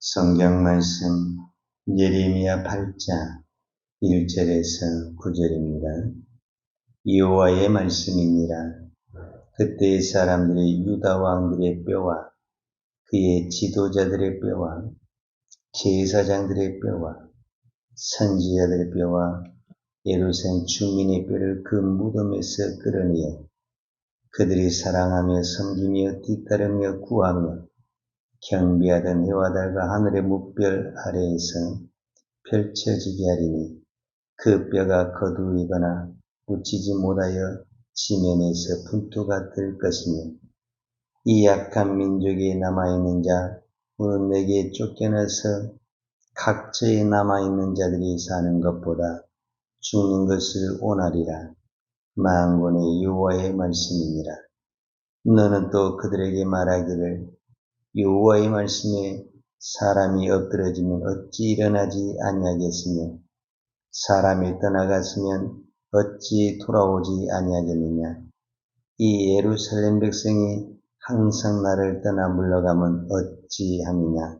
성경 말씀 예레미야 8장 1절에서 9절입니다. 여호와의 말씀이니라. 그때의 사람들이 유다 왕들의 뼈와 그의 지도자들의 뼈와 제사장들의 뼈와 선지자들의 뼈와 예루살렘 주민의 뼈를 그 무덤에서 끌어내어 그들이 사랑하며 섬기며 뒤따르며 구하며 경배하던 해와 달과 하늘의 무별 아래에서 펼쳐지게 하리니 그 뼈가 거두이거나 묻히지 못하여 지면에서 분투가 될 것이며 이 약한 민족에 남아있는 자 오늘 내게 쫓겨나서 각처에 남아있는 자들이 사는 것보다 죽는 것을 원하리라. 만군의 여호와의 말씀이니라. 너는 또 그들에게 말하기를 여호와의 말씀에 사람이 엎드러지면 어찌 일어나지 아니하겠으며 사람이 떠나갔으면 어찌 돌아오지 아니하겠느냐. 이 예루살렘 백성이 항상 나를 떠나 물러가면 어찌함이냐.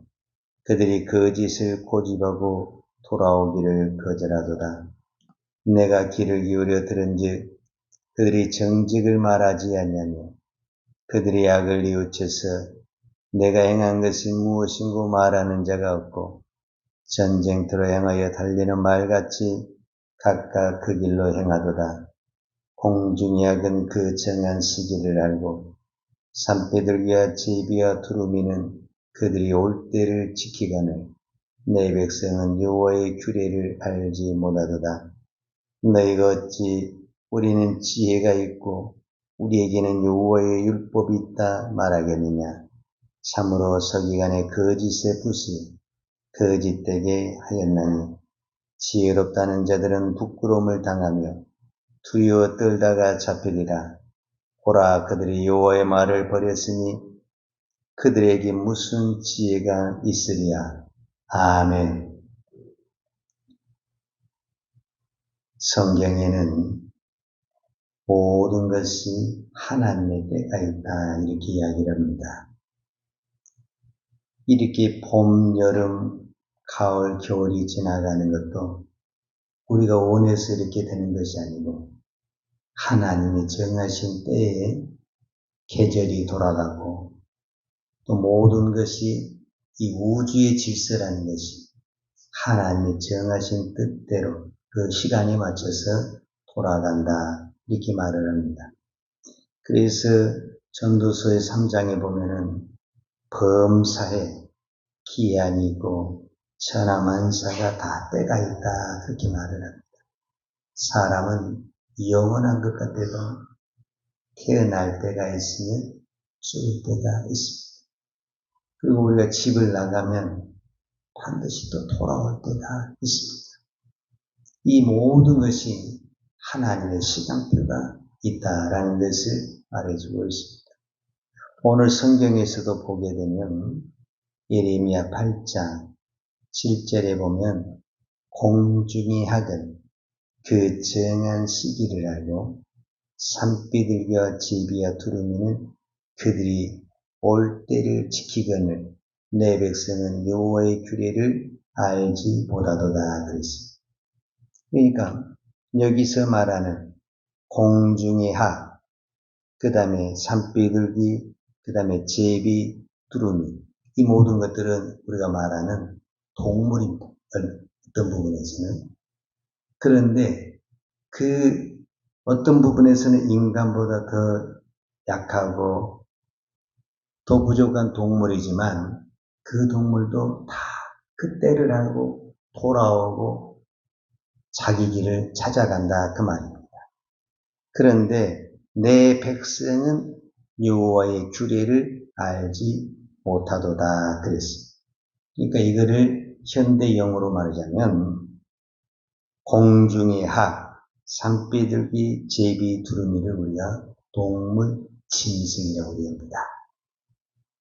그들이 거짓을 고집하고 돌아오기를 거절하도다. 내가 귀를 기울여 들은즉 그들이 정직을 말하지 아니하며 그들이 악을 뉘우쳐서 내가 행한 것이 무엇인고 말하는 자가 없고 전쟁터로 향하여 달리는 말같이 각각 그 길로 행하도다. 공중의 악은 그 정한 시기를 알고 산패들기와 제비와 두루미는 그들이 올 때를 지키거늘 내 백성은 여호와의 규례를 알지 못하도다. 너희가 어찌 우리는 지혜가 있고 우리에게는 여호와의 율법이 있다 말하겠느냐. 참으로 서기관의 거짓의 붓이 거짓되게 하였나니 지혜롭다는 자들은 부끄러움을 당하며 두려워 떨다가 잡히리라. 보라, 그들이 여호와의 말을 버렸으니 그들에게 무슨 지혜가 있으리야. 아멘. 성경에는 모든 것이 하나님의 때가 있다 이렇게 이야기를 합니다. 이렇게 봄, 여름, 가을, 겨울이 지나가는 것도 우리가 원해서 이렇게 되는 것이 아니고 하나님이 정하신 때에 계절이 돌아가고 또 모든 것이 이 우주의 질서라는 것이 하나님이 정하신 뜻대로 그 시간에 맞춰서 돌아간다 이렇게 말을 합니다. 그래서 전도서의 3장에 보면은 범사에 기한이 있고 천하만사가 다 때가 있다 그렇게 말을 합니다. 사람은 영원한 것 같아도 태어날 때가 있으면 죽을 때가 있습니다. 그리고 우리가 집을 나가면 반드시 또 돌아올 때가 있습니다. 이 모든 것이 하나님의 시간표가 있다라는 것을 말해주고 있습니다. 오늘 성경에서도 보게 되면 예레미야 8장 7절에 보면 공중의 학은 그 정한 시기를 알고 산비둘기와 제비와 두루미는 그들이 올 때를 지키거늘 내 백성은 여호와의 규례를 알지 못하도다 그랬습니다. 그러니까 여기서 말하는 공중의 학, 그 다음에 산비둘기, 그 다음에 제비, 두루미 이 모든 것들은 우리가 말하는 동물입니다. 어떤 부분에서는. 그런데 그 어떤 부분에서는 인간보다 더 약하고 더 부족한 동물이지만 그 동물도 다 그 때를 알고 돌아오고 자기 길을 찾아간다 그 말입니다. 그런데 내 백성은 여호와의 규례를 알지 못하도다 그랬습니다. 그러니까 이거를 현대형으로 말하자면 공중의 학, 산비둘기, 제비, 두루미를 우리가 동물 짐승이라고 합니다.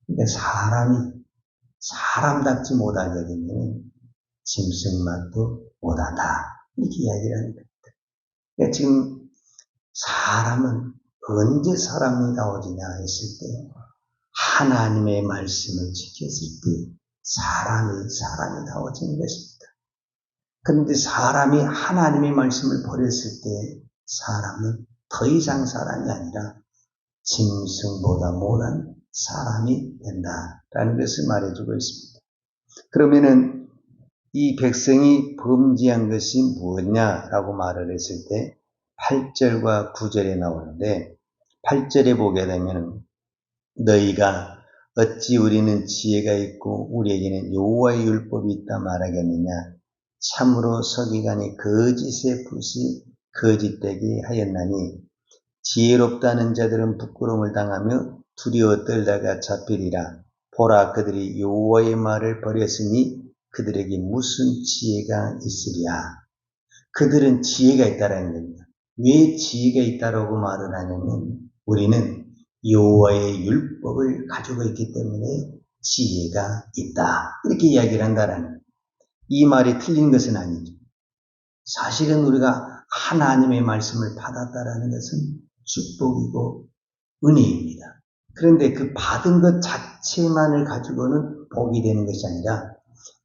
그러니까 사람답지 못하게 되면 짐승맛도 못하다 이렇게 이야기를 합니다. 그러니까 지금 사람은 언제 사람이 나오지냐 했을 때 하나님의 말씀을 지켰을 때 사람이 나오는 것입니다. 그런데 사람이 하나님의 말씀을 버렸을 때 사람은 더 이상 사람이 아니라 짐승보다 못한 사람이 된다라는 것을 말해주고 있습니다. 그러면은 이 백성이 범죄한 것이 무엇냐라고 말을 했을 때 8절과 9절에 나오는데 8절에 보게 되면 너희가 어찌 우리는 지혜가 있고 우리에게는 여호와의 율법이 있다 말하겠느냐. 참으로 서기관이 거짓의 붓이 거짓되게 하였나니 지혜롭다는 자들은 부끄러움을 당하며 두려워 떨다가 잡히리라. 보라, 그들이 여호와의 말을 버렸으니 그들에게 무슨 지혜가 있으랴. 그들은 지혜가 있다라는 겁니다. 왜 지혜가 있다라고 말을 하냐면 우리는 여호와의 율법을 가지고 있기 때문에 지혜가 있다. 이렇게 이야기를 한다라는 거예요. 이 말이 틀린 것은 아니죠. 사실은 우리가 하나님의 말씀을 받았다라는 것은 축복이고 은혜입니다. 그런데 그 받은 것 자체만을 가지고는 복이 되는 것이 아니라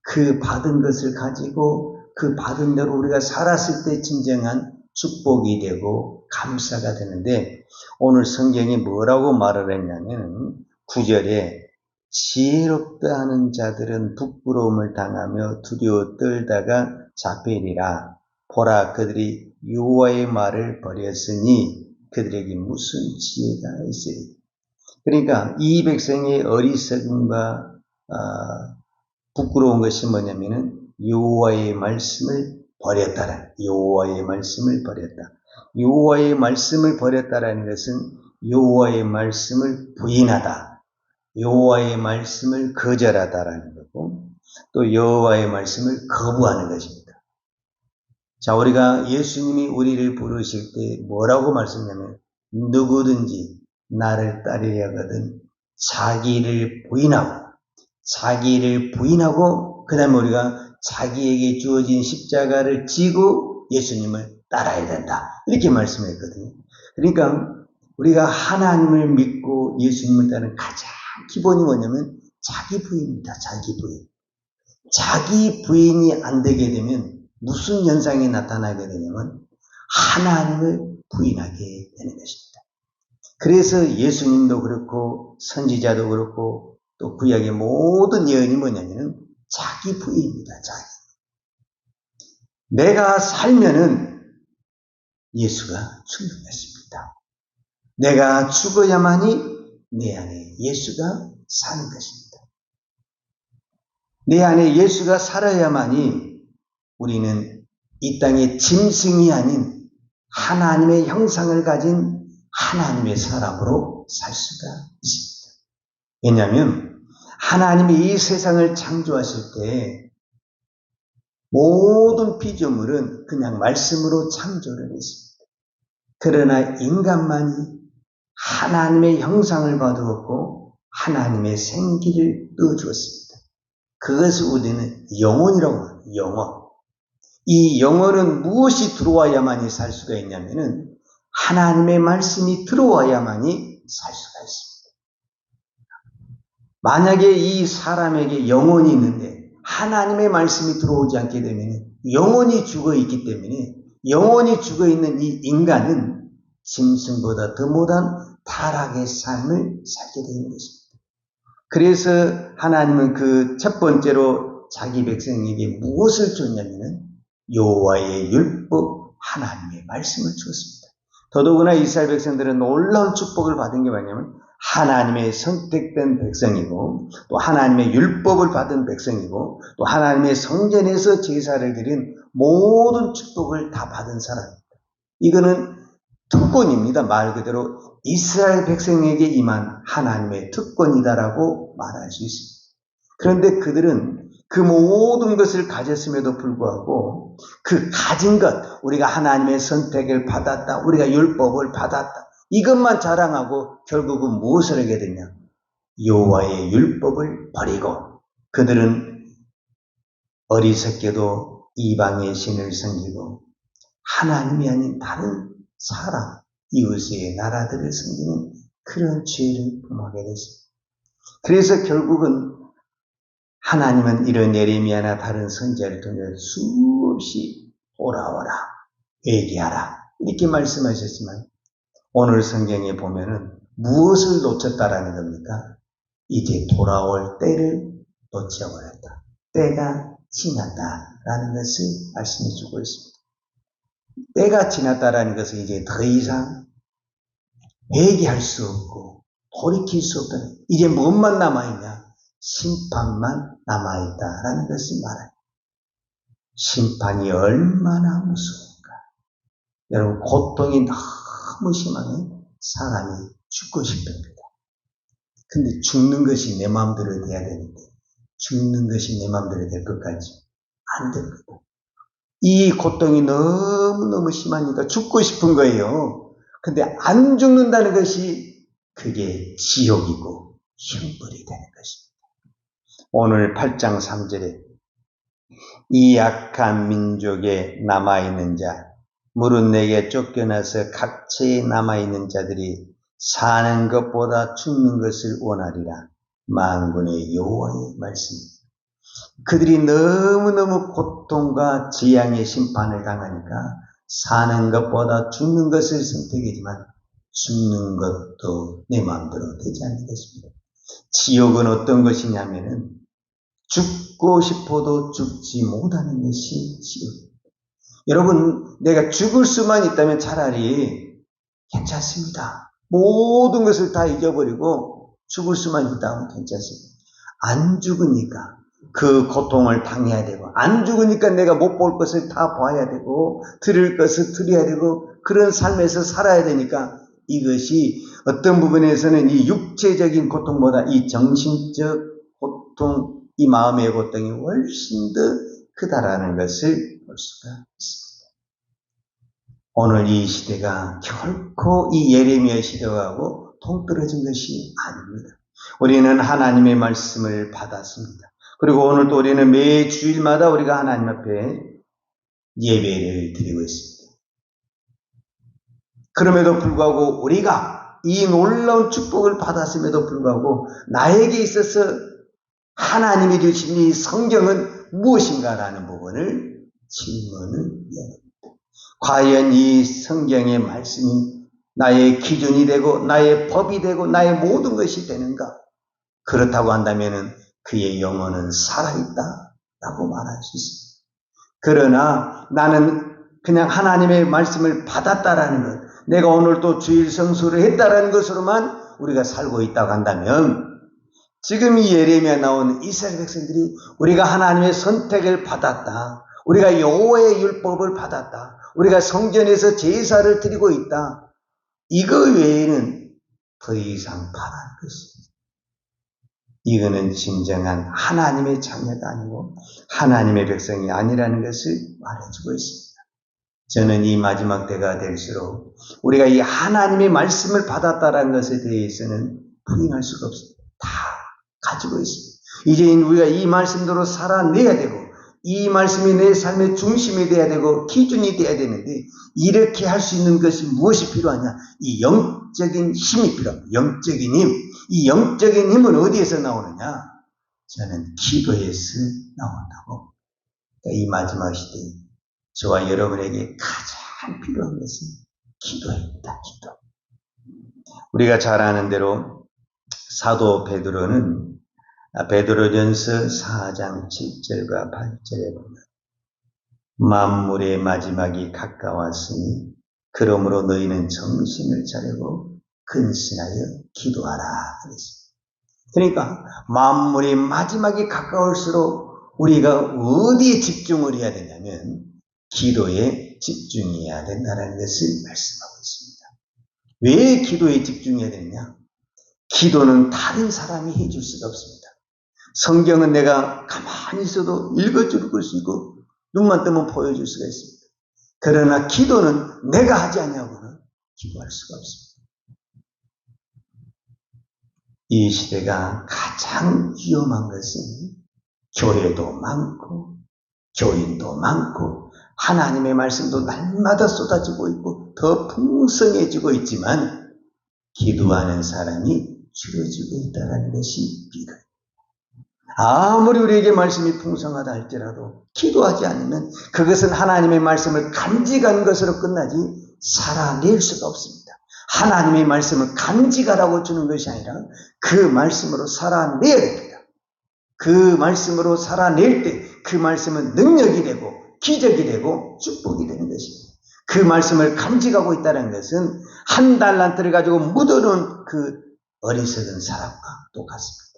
그 받은 것을 가지고 그 받은 대로 우리가 살았을 때 진정한 축복이 되고 감사가 되는데 오늘 성경이 뭐라고 말을 했냐면 9절에 지혜롭다 하는 자들은 부끄러움을 당하며 두려워 떨다가 잡히리라. 보라, 그들이 여호와의 말을 버렸으니 그들에게 무슨 지혜가 있으리. 그러니까 이 백성의 어리석음과 부끄러운 것이 뭐냐면은 여호와의 말씀을 버렸다라. 여호와의 말씀을 버렸다. 여호와의 말씀을 버렸다라는 것은 여호와의 말씀을 부인하다. 여호와의 말씀을 거절하다라는 거고 또 여호와의 말씀을 거부하는 것입니다. 자, 우리가 예수님이 우리를 부르실 때 뭐라고 말씀하냐면 누구든지 나를 따르려거든 자기를 부인하고 그 다음에 우리가 자기에게 주어진 십자가를 지고 예수님을 따라야 된다. 이렇게 말씀했거든요. 그러니까 우리가 하나님을 믿고 예수님을 따르는 가장 기본이 뭐냐면 자기 부인입니다. 자기 부인. 자기 부인이 안 되게 되면 무슨 현상이 나타나게 되냐면 하나님을 부인하게 되는 것입니다. 그래서 예수님도 그렇고 선지자도 그렇고 또 구약의 모든 예언이 뭐냐면 자기 부인입니다. 자기. 내가 살면은 예수가 충분했습니다. 내가 죽어야만이 내 안에 예수가 사는 것입니다. 내 안에 예수가 살아야만이 우리는 이 땅의 짐승이 아닌 하나님의 형상을 가진 하나님의 사람으로 살 수가 있습니다. 왜냐하면 하나님이 이 세상을 창조하실 때 모든 피조물은 그냥 말씀으로 창조를 했습니다. 그러나 인간만이 하나님의 형상을 받았고 하나님의 생기를 넣어주었습니다. 그것을 우리는 영혼이라고 합니다. 영혼. 이 영혼은 무엇이 들어와야만이 살 수가 있냐면은 하나님의 말씀이 들어와야만이 살 수가 있습니다. 만약에 이 사람에게 영혼이 있는데 하나님의 말씀이 들어오지 않게 되면 영혼이 죽어 있기 때문에 영혼이 죽어 있는 이 인간은 짐승보다 더 못한 타락의 삶을 살게 되는 것입니다. 그래서 하나님은 그 첫 번째로 자기 백성에게 무엇을 줬냐면은 여호와의 율법, 하나님의 말씀을 주었습니다. 더더구나 이스라엘 백성들은 놀라운 축복을 받은 게 뭐냐면 하나님의 선택된 백성이고 또 하나님의 율법을 받은 백성이고 또 하나님의 성전에서 제사를 드린 모든 축복을 다 받은 사람입니다. 이거는 특권입니다. 말 그대로 이스라엘 백성에게 임한 하나님의 특권이다라고 말할 수 있습니다. 그런데 그들은 그 모든 것을 가졌음에도 불구하고 그 가진 것, 우리가 하나님의 선택을 받았다, 우리가 율법을 받았다, 이것만 자랑하고 결국은 무엇을 하게 되냐? 여호와의 율법을 버리고 그들은 어리석게도 이방의 신을 섬기고 하나님이 아닌 다른 사람, 이웃의 나라들을 섬기는 그런 죄를 범하게 됐습니다. 그래서 결국은 하나님은 이런 예레미야나 다른 선지자를 통해 수없이 돌아오라, 회개하라 이렇게 말씀하셨지만 오늘 성경에 보면은 무엇을 놓쳤다라는 겁니까? 이제 돌아올 때를 놓쳐버렸다. 때가 지났다라는 것을 말씀해 주고 있습니다. 때가 지났다라는 것은 이제 더 이상 회개할 수 없고 돌이킬 수 없다. 이제 무엇만 남아있냐? 심판만 남아있다라는 것을 말합니다. 심판이 얼마나 무서운가. 여러분, 고통이 너무 심하면 사람이 죽고 싶습니다. 근데 죽는 것이 내 마음대로 돼야 되는데 죽는 것이 내 마음대로 될 것까지 안 됩니다. 이 고통이 너무너무 심하니까 죽고 싶은 거예요. 근데 안 죽는다는 것이 그게 지옥이고 형벌이 되는 것입니다. 오늘 8장 3절에 이 약한 민족에 남아있는 자, 물은 내게 쫓겨나서 각처에 남아있는 자들이 사는 것보다 죽는 것을 원하리라. 만군의 여호와의 말씀입니다. 그들이 너무너무 고통과 재앙의 심판을 당하니까 사는 것보다 죽는 것을 선택하지만 죽는 것도 내 마음대로 되지 않는 것입니다. 지옥은 어떤 것이냐면은 죽고 싶어도 죽지 못하는 것이 지옥입니다. 여러분, 내가 죽을 수만 있다면 차라리 괜찮습니다. 모든 것을 다 잊어버리고 죽을 수만 있다면 괜찮습니다. 안 죽으니까 그 고통을 당해야 되고, 안 죽으니까 내가 못 볼 것을 다 봐야 되고, 들을 것을 들어야 되고, 그런 삶에서 살아야 되니까 이것이 어떤 부분에서는 이 육체적인 고통보다 이 정신적 고통, 이 마음의 고통이 훨씬 더 크다라는 것을 볼 수가 있습니다. 오늘 이 시대가 결코 이 예레미야 시대하고 동떨어진 것이 아닙니다. 우리는 하나님의 말씀을 받았습니다. 그리고 오늘도 우리는 매 주일마다 우리가 하나님 앞에 예배를 드리고 있습니다. 그럼에도 불구하고 우리가 이 놀라운 축복을 받았음에도 불구하고 나에게 있어서 하나님이 주신 이 성경은 무엇인가라는 부분을 질문을 해야 됩니다. 과연 이 성경의 말씀이 나의 기준이 되고 나의 법이 되고 나의 모든 것이 되는가? 그렇다고 한다면 그의 영혼은 살아있다라고 말할 수 있습니다. 그러나 나는 그냥 하나님의 말씀을 받았다라는 것, 내가 오늘 또 주일 성수를 했다라는 것으로만 우리가 살고 있다고 한다면 지금 이 예레미야 나온 이스라엘 백성들이 우리가 하나님의 선택을 받았다, 우리가 여호와의 율법을 받았다, 우리가 성전에서 제사를 드리고 있다, 이거 외에는 더 이상 바랄 것입니다. 이거는 진정한 하나님의 자녀가 아니고 하나님의 백성이 아니라는 것을 말해주고 있습니다. 저는 이 마지막 때가 될수록 우리가 이 하나님의 말씀을 받았다는 것에 대해서는 부인할 수가 없습니다. 다 가지고 있습니다. 이제 우리가 이 말씀대로 살아내야 되고 이 말씀이 내 삶의 중심이 돼야 되고 기준이 돼야 되는데 이렇게 할 수 있는 것이 무엇이 필요하냐? 이 영적인 힘이 필요합니다. 영적인 힘. 이 영적인 힘은 어디에서 나오느냐? 저는 기도에서 나온다고. 그러니까 이 마지막 시대에 저와 여러분에게 가장 필요한 것은 기도입니다. 기도. 우리가 잘 아는 대로 사도 베드로는 베드로전서 4장 7절과 8절에 보면 만물의 마지막이 가까웠으니 그러므로 너희는 정신을 차리고 근신하여 기도하라 그랬습니다. 그러니까 만물의 마지막이 가까울수록 우리가 어디에 집중을 해야 되냐면 기도에 집중해야 된다는 것을 말씀하고 있습니다. 왜 기도에 집중해야 되느냐? 기도는 다른 사람이 해줄 수가 없습니다. 성경은 내가 가만히 있어도 읽어줄 수 있고 눈만 뜨면 보여줄 수가 있습니다. 그러나 기도는 내가 하지 않냐고는 기도할 수가 없습니다. 이 시대가 가장 위험한 것은 교회도 많고 교인도 많고 하나님의 말씀도 날마다 쏟아지고 있고 더 풍성해지고 있지만 기도하는 사람이 줄어지고 있다는 것이 비극입니다. 아무리 우리에게 말씀이 풍성하다 할지라도 기도하지 않으면 그것은 하나님의 말씀을 간직한 것으로 끝나지 살아낼 수가 없습니다. 하나님의 말씀을 간직하라고 주는 것이 아니라 그 말씀으로 살아내야 됩니다. 그 말씀으로 살아낼 때 그 말씀은 능력이 되고 기적이 되고 축복이 되는 것입니다. 그 말씀을 간직하고 있다는 것은 한 달란트를 가지고 묻어놓은 그 어리석은 사람과 똑같습니다.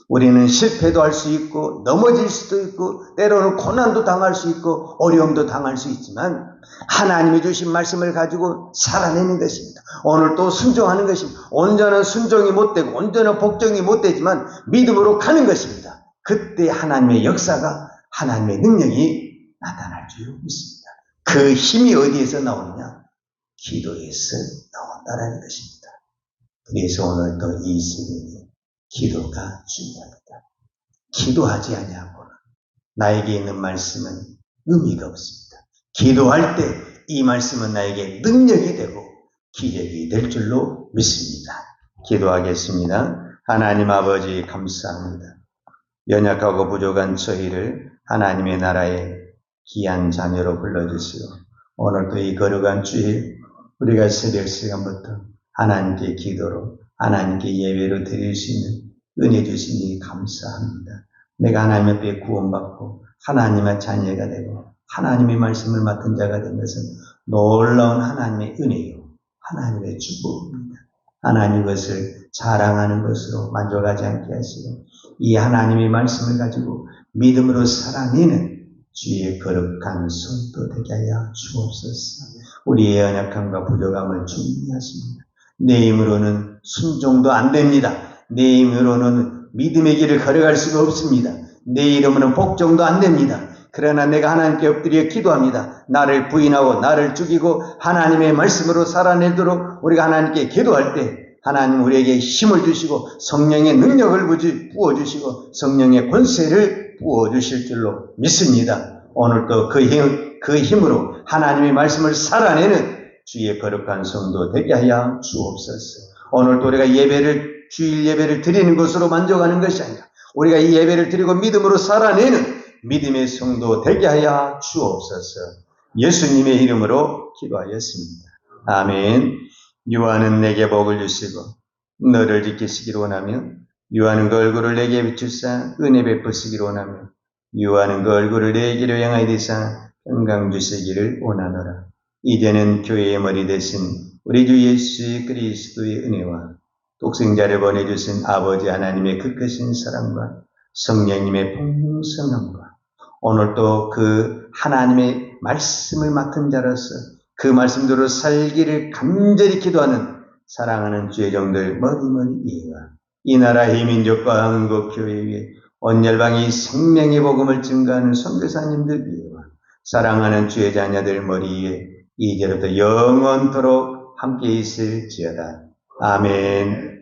우리는 실패도 할 수 있고 넘어질 수도 있고 때로는 고난도 당할 수 있고 어려움도 당할 수 있지만 하나님이 주신 말씀을 가지고 살아내는 것입니다. 오늘 또 순종하는 것입니다. 온전한 순종이 못되고 온전한 복종이 못되지만 믿음으로 가는 것입니다. 그때 하나님의 역사가 하나님의 능력이 나타날 줄 믿습니다. 그 힘이 어디에서 나오느냐? 기도에서 나온다는 것입니다. 그래서 오늘 또 이 새벽에 기도가 중요합니다. 기도하지 아니하고는 나에게 있는 말씀은 의미가 없습니다. 기도할 때 이 말씀은 나에게 능력이 되고 기적이 될 줄로 믿습니다. 기도하겠습니다. 하나님 아버지 감사합니다. 연약하고 부족한 저희를 하나님의 나라에 귀한 자녀로 불러주시고 오늘도 이 거룩한 주일 우리가 새벽 시간부터 하나님께 기도로 하나님께 예배로 드릴 수 있는 은혜 주시니 감사합니다. 내가 하나님 앞에 구원받고 하나님의 자녀가 되고 하나님의 말씀을 맡은 자가 된 것은 놀라운 하나님의 은혜요 하나님의 축복입니다. 하나님 것을 자랑하는 것으로 만족하지 않게 하시고 이 하나님의 말씀을 가지고 믿음으로 살아내는 주의 거룩한 손도 되게 하여 주옵소서. 우리의 연약함과 부족함을 충분히 하십니다. 내 힘으로는 순종도 안 됩니다. 내 힘으로는 믿음의 길을 걸어갈 수가 없습니다. 내 이름으로는 복종도 안 됩니다. 그러나 내가 하나님께 엎드려 기도합니다. 나를 부인하고 나를 죽이고 하나님의 말씀으로 살아내도록 우리가 하나님께 기도할 때 하나님 우리에게 힘을 주시고 성령의 능력을 부어주시고 성령의 권세를 부어주실 줄로 믿습니다. 오늘도 그 힘으로 하나님의 말씀을 살아내는 주의 거룩한 성도 되게 하여 주옵소서. 오늘도 우리가 주일 예배를 드리는 것으로 만족하는 것이 아니라 우리가 이 예배를 드리고 믿음으로 살아내는 믿음의 성도 되게 하여 주옵소서. 예수님의 이름으로 기도하였습니다. 아멘. 유하는 내게 복을 주시고 너를 지키시기를 원하며 유하는 그 얼굴을 내게 비추사 은혜 베푸시기를 원하며 유하는 그 얼굴을 내게로 향하여 되사 평강 주시기를 원하노라. 이제는 교회의 머리 되신 우리 주 예수 그리스도의 은혜와 독생자를 보내주신 아버지 하나님의 그 크신 사랑과 성령님의 풍성함과 오늘도 그 하나님의 말씀을 맡은 자로서 그 말씀대로 살기를 간절히 기도하는 사랑하는 주의 종들 머리머리 위에와 이 나라의 민족과 한국 교회 위에 온 열방이 생명의 복음을 증거하는 선교사님들 위에와 사랑하는 주의 자녀들 머리 위에 이제부터 영원토록 함께 있을지어다. 아멘.